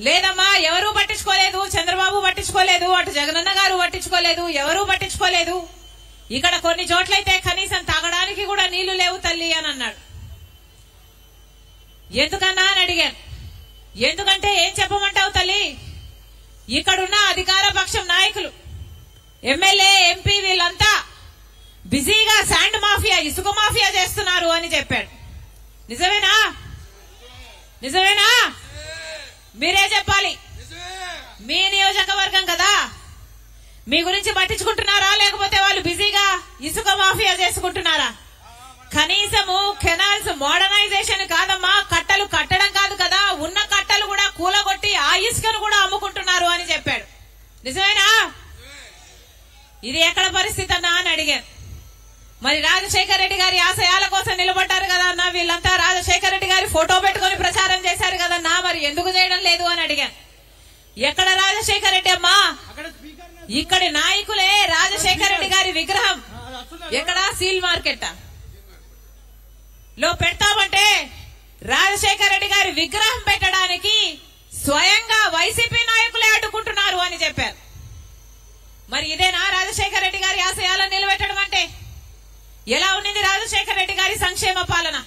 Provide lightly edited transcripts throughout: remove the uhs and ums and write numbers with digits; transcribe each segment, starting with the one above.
లేదమ్మా ఎవరూ పట్టించుకోలేదు, చంద్రబాబు పట్టించుకోలేదు, అటు జగనన్న గారు పట్టించుకోలేదు, ఎవరూ పట్టించుకోలేదు. ఇక్కడ కొన్ని చోట్లయితే కనీసం తాగడానికి కూడా నీళ్లు లేవు తల్లి అని అన్నాడు. ఎందుకన్నా అని అడిగాను. ఎందుకంటే ఏం చెప్పమంటావు తల్లి, ఇక్కడున్న అధికార పక్షం నాయకులు, ఎమ్మెల్యే, ఎంపీ వీళ్ళంతా బిజీగా శాండ్ మాఫియా, ఇసుక మాఫియా చేస్తున్నారు అని చెప్పాడు. నిజమేనా? నిజమేనా? మీరే చెప్పాలి. మీ నియోజకవర్గం కదా, మీ గురించి పట్టించుకుంటున్నారా లేకపోతే వాళ్ళు బిజీగా ఇసుక మాఫియా చేసుకుంటున్నారా? కనీసము కెనాల్స్ మోడర్నైజేషన్ కాదమ్మా, కట్టలు కట్టడం కాదు కదా, ఉన్న కట్టలు కూడా కూలగొట్టి ఆ ఇసుకను కూడా అమ్ముకుంటున్నారు అని చెప్పాడు. నిజమేనా? ఇది ఎక్కడ పరిస్థితి అన్నా అని అడిగాను. మరి రాజశేఖర రెడ్డి గారి ఆశయాల కోసం నిలబడ్డారు కదా అన్న, వీళ్ళంతా రాజశేఖర రెడ్డి గారి ఫోటో పెట్టుకుని ప్రచారం చేశారు కదన్నా, మరి ఎందుకు చేయడం లేదు అని అడిగాను. ఎక్కడ రాజశేఖర రెడ్డి అమ్మా? ఇక్కడి నాయకులే రాజశేఖర రెడ్డి గారి విగ్రహం ఎక్కడ సీల్ మార్కెట్ లో పెడతామంటే రాజశేఖర రెడ్డి గారి విగ్రహం పెట్టడానికి స్వయంగా వైసీపీ నాయకులే అడ్డుకుంటున్నారు అని చెప్పారు. మరి ఇదేనా రాజశేఖర రెడ్డి గారి ఆశయాలను నిలబెట్టడం అంటే? ఎలా ఉన్నది రాజశేఖర రెడ్డి గారి సంక్షేమ పాలన?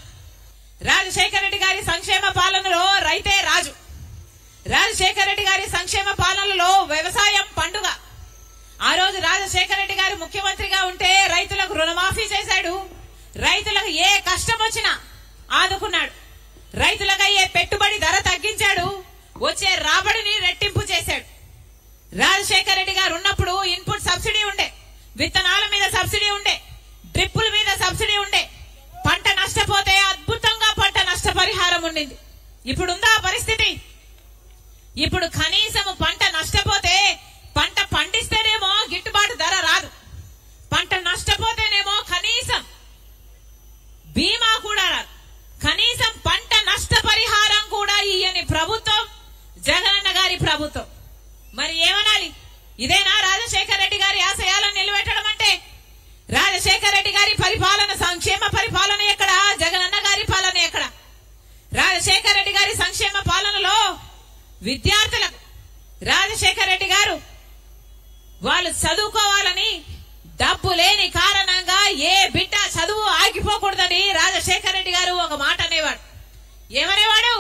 రాజశేఖర రెడ్డి గారి సంక్షేమ పాలనలో రైతే రాజు. రాజశేఖర రెడ్డి గారి సంక్షేమ పాలనలో వ్యవసాయం పండుగ. ఆ రోజు రాజశేఖర రెడ్డి గారు ముఖ్యమంత్రిగా ఉంటే రైతులకు రుణమాఫీ చేశాడు. రైతులకు ఏ కష్టం వచ్చినా ఆదుకున్నాడు. రైతులకు అయ్యే పెట్టుబడి ధర తగ్గించాడు. వచ్చే రాబడిని రెట్టింపు చేశాడు. రాజశేఖర రెడ్డి గారు ఉన్నప్పుడు ఇన్పుట్ సబ్సిడీ ఉండే, విత్తనాల మీద సబ్సిడీ ఉండే, డ్రిప్పుల మీద సబ్సిడీ ఉండే, పంట నష్టపోతే అద్భుతంగా పంట నష్టపరిహారం ఉండింది. ఇప్పుడుందా పరిస్థితి? ఇప్పుడు కనీసం పంట నష్టపోతే, పంట పండిస్తేనేమో గిట్టుబాటు ధర రాదు, పంట నష్టపోతేనేమో కనీసం బీమా కూడా రాదు, కనీసం పంట నష్టపరిహారం కూడా ఇయ్యని ప్రభుత్వం జగనన్న గారి ప్రభుత్వం. మరి ఏమనాలి? ఇదేనా రాజశేఖర రెడ్డి గారి ఆశయాలను నిలబెట్టడం అంటే? రాజశేఖర రెడ్డి గారి పరిపాలన, సంక్షేమ పరిపాలన ఎక్కడ? జగనన్న గారి పాలన ఎక్కడ? రాజశేఖర రెడ్డి గారి సంక్షేమ పాలనలో విద్యార్థులకు రాజశేఖర రెడ్డి గారు వాళ్ళు చదువుకోవాలని డబ్బు లేని కారణంగా ఏ బిడ్డ చదువు ఆగిపోకూడదని రాజశేఖర రెడ్డి గారు ఒక మాట అనేవాడు. ఏమనేవాడు?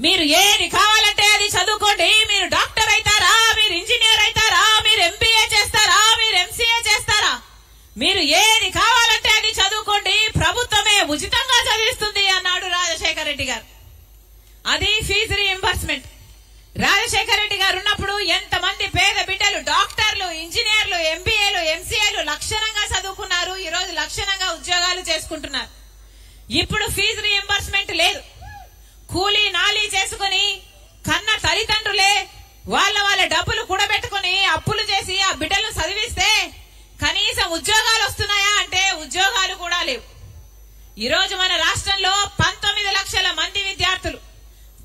మీరు ఏది కావాలంటే అది చదువుకోండి, మీరు డాక్టర్ అవుతారా, మీరు ఇంజనీర్ అవుతారా, మీరు ఎంబీఏ చేస్తారా, మీరు ఎంసీఏ చేస్తారా, మీరు ఏది కావాలంటే అది చదువుకోండి, ప్రభుత్వమే ఉచితంగా చదివిస్తుంది అన్నాడు రాజశేఖర రెడ్డి గారు. అది ఫీజు రీయింబర్స్మెంట్. రాజశేఖర రెడ్డి గారు ఉన్నప్పుడు ఎంతమంది పేద బిడ్డలు డాక్టర్లు, ఇంజనీర్లు, ఎంబీఏలు, ఎంసీఏలు లక్షణంగా చదువుకున్నారు. ఈ రోజు లక్షణంగా ఉద్యోగాలు చేసుకుంటున్నారు. ఇప్పుడు ఫీజు రీయింబర్స్మెంట్ లేదు. కూలీ నాలీ చేసుకుని కన్న తల్లిదండ్రులే వాళ్ళ డబ్బులు కూడబెట్టుకుని అప్పులు చేసి ఆ బిడ్డలను చదివిస్తే కనీసం ఉద్యోగాలు వస్తున్నాయా అంటే ఉద్యోగాలు కూడా లేవు. ఈ రోజు మన రాష్ట్రంలో 19 లక్షల మంది విద్యార్థులు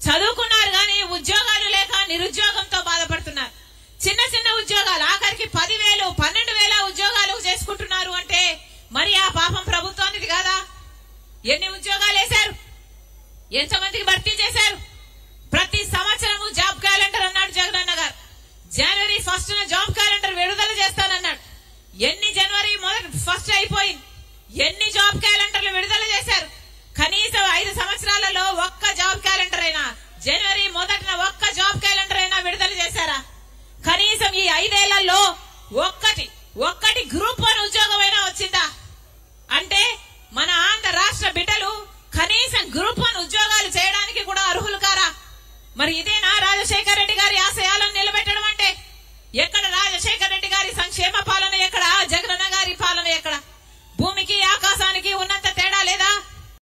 చదువుకున్నారు గాని ఉద్యోగాలు లేక నిరుద్యోగంతో బాధపడుతున్నారు. చిన్న చిన్న ఉద్యోగాలు, ఆఖరికి 10,000, 12,000 ఉద్యోగాలు చేసుకుంటున్నారు అంటే మరి ఆ పాపం ప్రభుత్వానికి కాదా? ఎన్ని ఉద్యోగాలు వేశారు? ఎంతమందికి భర్తీ చేశారు? ప్రతి సంవత్సరము జాబ్ క్యాలెండర్ అన్నాడు జగనన్న గారు. జనవరి 1న జాబ్ క్యాలెండర్ విడుదల చేస్తానన్నాడు. ఎన్ని జనవరి 1 అయిపోయింది, ఎన్ని జాబ్ క్యాలెండర్లు విడుదల చేశారు? కనీసం 5 సంవత్సరాలలో ఒక్క జాబ్ క్యాలెండర్ అయినా, జనవరి 1న ఒక్క జాబ్ క్యాలెండర్ అయినా విడుదల చేశారా? కనీసం ఈ 5 ఏళ్లలో ఒక్కటి గ్రూప్ 1 ఉద్యోగమైనా వచ్చిందా? అంటే మన ఆంధ్ర రాష్ట్ర బిడ్డలు కనీసం గ్రూప్ 1 ఉద్యోగాలు చేయడానికి కూడా అర్హులు కారా? మరి ఇదేనా రాజశేఖర రెడ్డి గారి ఆశయాలను నిలబెట్టడం అంటే? ఎక్కడ రాజశేఖర రెడ్డి గారి సంక్షేమ పాలన